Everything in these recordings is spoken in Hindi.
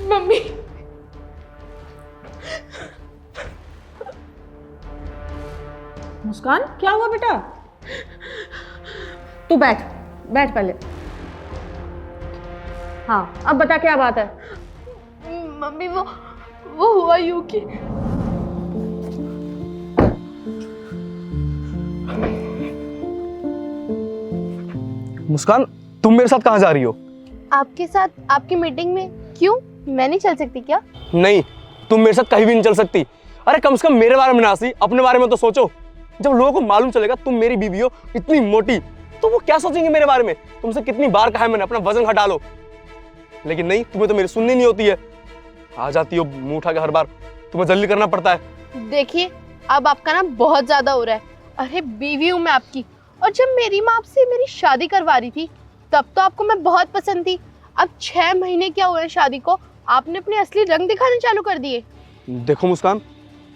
मम्मी। मुस्कान, क्या हुआ बेटा? तू बैठ बैठ पहले। हाँ, अब बता क्या बात है? मम्मी वो हुआ यूं कि मुस्कान, तुम मेरे साथ कहाँ जा रही हो? आपके साथ आपकी मीटिंग में। क्यों, मैं नहीं चल सकती क्या? नहीं, तुम मेरे साथ कहीं भी नहीं चल सकती। अरे कम से कम मेरे बारे में ना सी, अपने बारे में तो सोचो। जब लोगों को मालूम चलेगा तुम मेरी बीवी हो, इतनी मोटी, तो वो क्या सोचेंगे मेरे बारे में? तुमसे कितनी बार कहा है मैंने अपना वजन घटा लो, लेकिन नहीं, तुम्हें तो मेरी सुननी नहीं होती है। आ जाती हो मुंह उठा के हर बार, तुम्हें जल्दी करना पड़ता है। देखिए, अब आपका ना बहुत ज्यादा हो रहा है। अरे बीवी हूँ मैं आपकी, और जब मेरी माँ आपसे मेरी शादी करवा रही थी तब तो आपको मैं बहुत पसंद थी। अब 6 महीने क्या हुए शादी को, आपने अपने असली रंग दिखाने चालू कर दिए। देखो मुस्कान,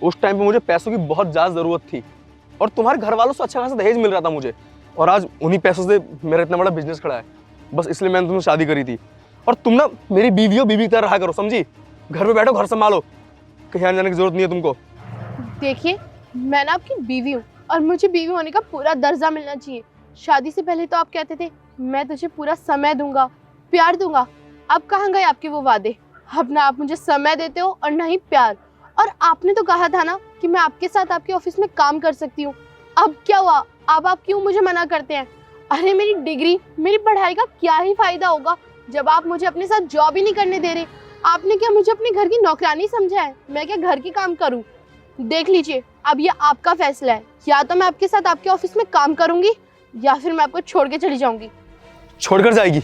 उस टाइम पे मुझे पैसों की बहुत ज्यादा जरूरत थी और तुम्हारे घर वालों से अच्छा खासा दहेज मिल रहा था मुझे, और आज उन्हीं पैसों से मेरा इतना बड़ा बिजनेस खड़ा है। बस इसलिए मैंने तुमसे शादी करी थी। और तुम ना मेरी बीवी हो, बीवी की तरह रहा करो, समझी? घर में बैठो, घर संभालो, कहीं आने जाने की जरूरत नहीं है तुमको। देखिए, मैं ना आपकी बीवी हूँ और मुझे बीवी होने का पूरा दर्जा मिलना चाहिए। शादी से पहले तो आप कहते थे मैं तुझे पूरा समय दूंगा, प्यार दूंगा। अब कहाँ गए आपके वो वादे? अब ना आप मुझे समय देते हो और ना ही प्यार। और आपने तो कहा था ना कि मैं आपके साथ आपके ऑफिस में काम कर सकती हूँ। अब क्या हुआ? अब आप क्यों मुझे मना करते हैं? अरे मेरी डिग्री, मेरी पढ़ाई का क्या ही फायदा होगा जब आप मुझे अपने साथ जॉब ही नहीं करने दे रहे। आपने क्या मुझे अपने घर की नौकरानी समझा है? मैं क्या घर की काम करूँ? देख लीजिए, अब ये आपका फैसला है। या तो मैं आपके साथ आपके ऑफिस में काम करूंगी या फिर मैं आपको छोड़ के चली जाऊंगी। छोड़कर जाएगी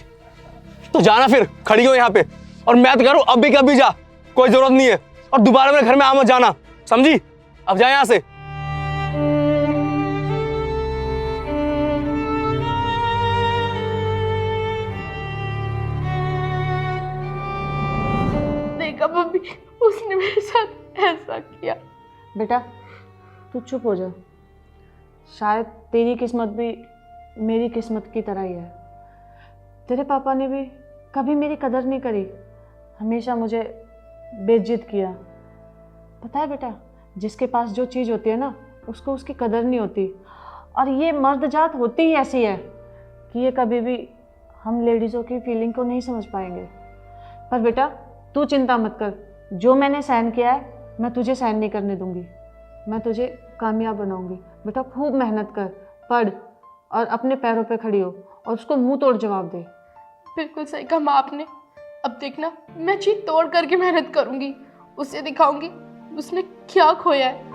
तो जाना, फिर खड़ी हो यहाँ पे और मैं तो कह रहा हूँ अब भी कभी जा, कोई जरूरत नहीं है। और दोबारा मेरे घर में आ मत जाना, समझी? अब जा यहाँ से। देखा मम्मी, उसने मेरे साथ ऐसा किया। बेटा तू चुप हो जा। शायद तेरी किस्मत भी मेरी किस्मत की तरह ही है। तेरे पापा ने भी कभी मेरी कदर नहीं करी, हमेशा मुझे बेइज्जत किया। पता है बेटा, जिसके पास जो चीज़ होती है ना, उसको उसकी कदर नहीं होती। और ये मर्द जात होती ही ऐसी है कि ये कभी भी हम लेडीज़ों की फीलिंग को नहीं समझ पाएंगे। पर बेटा तू चिंता मत कर, जो मैंने सहन किया है मैं तुझे सहन नहीं करने दूंगी। मैं तुझे कामयाब बनाऊंगी। बेटा खूब मेहनत कर, पढ़ और अपने पैरों पे खड़ी हो और उसको मुंह तोड़ जवाब दे। बिल्कुल सही कहा माँ आपने। अब देखना, मैं जी तोड़ करके मेहनत करूंगी, उसे दिखाऊंगी उसने क्या खोया है।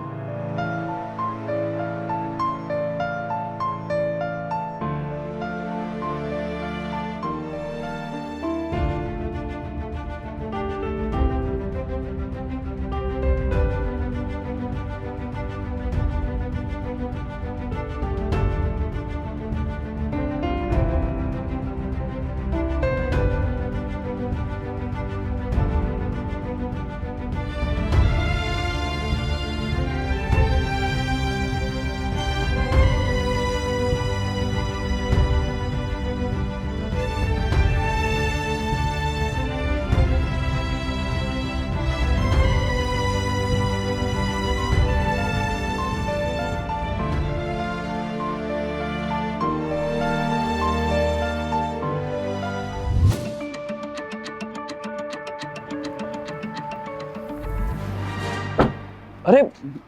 अरे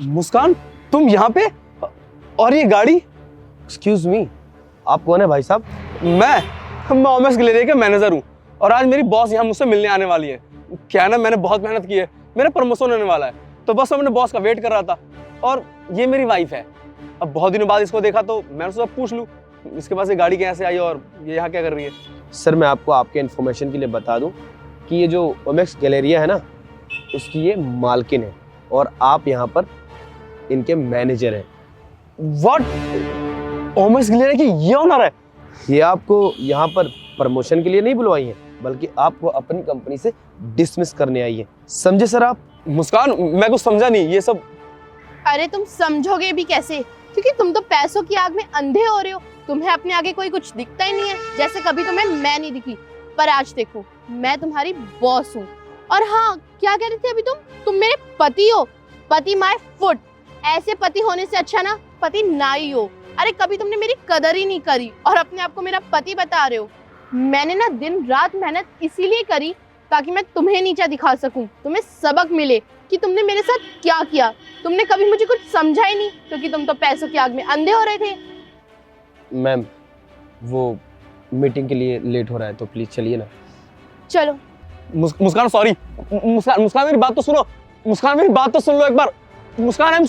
मुस्कान, तुम यहाँ पे? और ये गाड़ी? एक्सक्यूज मी, आप कौन है भाई साहब? मैं ओमेस गैलेरिया का मैनेजर हूँ और आज मेरी बॉस यहाँ मुझसे मिलने आने वाली है। क्या ना, मैंने बहुत मेहनत की है, मेरा प्रमोशन होने वाला है, तो बस मैं अपने बॉस का वेट कर रहा था। और ये मेरी वाइफ है। अब बहुत दिनों बाद इसको देखा तो मैंने सोचा पूछ लूँ इसके पास ये गाड़ी कैसे आई और ये यहाँ क्या कर रही है। सर मैं आपको आपके इन्फॉर्मेशन के लिए बता दूं कि ये जो ओमेक्स गैलेरिया है ना, उसकी ये मालकिन है और आप यहाँ पर इनके मैनेजर हैं। व्हाट? ओमेक्स गैलेरिया की ये ओनर है? ये आपको यहाँ पर प्रमोशन के लिए नहीं बुलवाई है, बल्कि आपको अपनी कंपनी से डिसमिस करने आई है। समझे सर आप? मुस्कान, मैं कुछ समझा नहीं ये सब। अरे तुम समझोगे भी कैसे, क्योंकि तुम तो पैसों की आग में अंधे हो रहे हो। तुम्हें अपने आगे कोई कुछ दिखता ही नहीं है, जैसे कभी तुम्हें मैं नहीं दिखी। पर आज देखो, मैं तुम्हारी बॉस हूँ और हाँ, क्या कह रही थी अभी तुम मेरे पति हो। पति माय फुट। ऐसे पति होने से अच्छा ना पति ना ही हो। अरे कभी तुमने मेरी कदर ही नहीं करी और अपने आप को मेरा पति बता रहे हो। मैंने ना दिन रात मेहनत इसीलिए करी ताकि मैं तुम्हें नीचा दिखा सकूं, तुम्हें सबक मिले कि तुमने मेरे साथ क्या किया। तुमने कभी मुझे कुछ समझा ही नहीं क्योंकि तुम तो पैसों की आग में अंधे हो रहे थे। मैम वो मीटिंग के लिए लेट हो रहा है तो प्लीज चलिए ना। चलो। मुस्कान सॉरी। मुस्कान, मुस्कान मेरी बात तो सुनो। मुस्कान मेरी बात तो सुन लो एक बार। मुस्कान आई एम